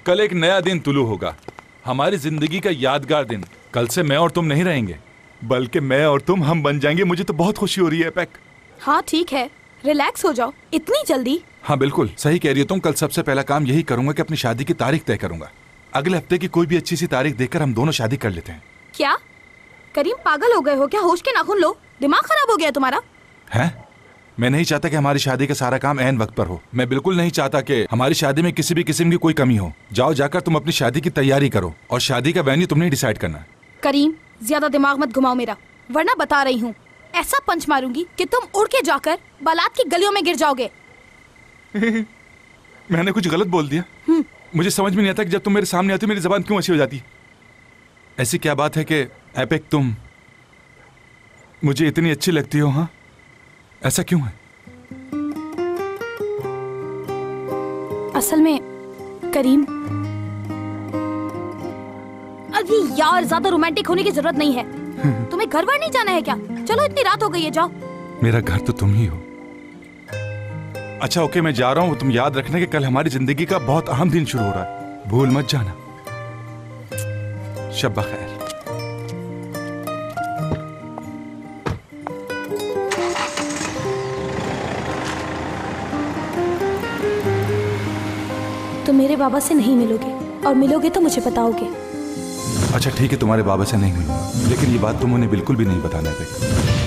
कल एक नया दिन तुलू होगा, हमारी जिंदगी का यादगार दिन। कल से मैं और तुम नहीं रहेंगे, बल्कि मैं और तुम हम बन जाएंगे। मुझे तो बहुत खुशी हो रही है पैक। हाँ ठीक है, रिलैक्स हो जाओ। इतनी जल्दी? हाँ बिल्कुल सही कह रही हो तुम। कल सबसे पहला काम यही करूंगा कि अपनी शादी की तारीख तय करूंगा। अगले हफ्ते की कोई भी अच्छी सी तारीख देखकर हम दोनों शादी कर लेते हैं। क्या करीम, पागल हो गए हो क्या? होश के नाखून लो, दिमाग खराब हो गया तुम्हारा? है? मैं नहीं चाहता कि हमारी शादी का सारा काम ऐन वक्त पर हो। मैं बिल्कुल नहीं चाहता कि हमारी शादी में किसी भी किस्म की कोई कमी हो। जाओ जाकर तुम अपनी शादी की तैयारी करो और शादी का वेन्यू तुमने डिसाइड करना। करीम ज्यादा दिमाग मत घुमाओ मेरा, वरना बता रही हूँ ऐसा पंच मारूंगी कि तुम उड़ के जाकर बालात की गलियों में गिर जाओगे। मैंने कुछ गलत बोल दिया? मुझे समझ में नहीं आता कि जब तुम मेरे सामने आती हो मेरी जबान क्यों ऐसी हो जाती। ऐसी क्या बात है कि एपिक तुम मुझे इतनी अच्छी लगती हो? हाँ ऐसा क्यों है? असल में करीम, अरे यार ज्यादा रोमांटिक होने की जरूरत नहीं है। तुम्हें घर बार नहीं जाना है क्या? चलो इतनी रात हो गई है, जाओ। मेरा घर तो तुम ही हो। अच्छा ओके मैं जा रहा हूँ। तुम याद रखना कि कल हमारी जिंदगी का बहुत अहम दिन शुरू हो रहा है, भूल मत जाना। शब बखैर। तुम मेरे बाबा से नहीं मिलोगे, और मिलोगे तो मुझे बताओगे। अच्छा ठीक है, तुम्हारे बाबा से नहीं मिलूंगा, लेकिन ये बात तुम उन्हें बिल्कुल भी नहीं बताना है।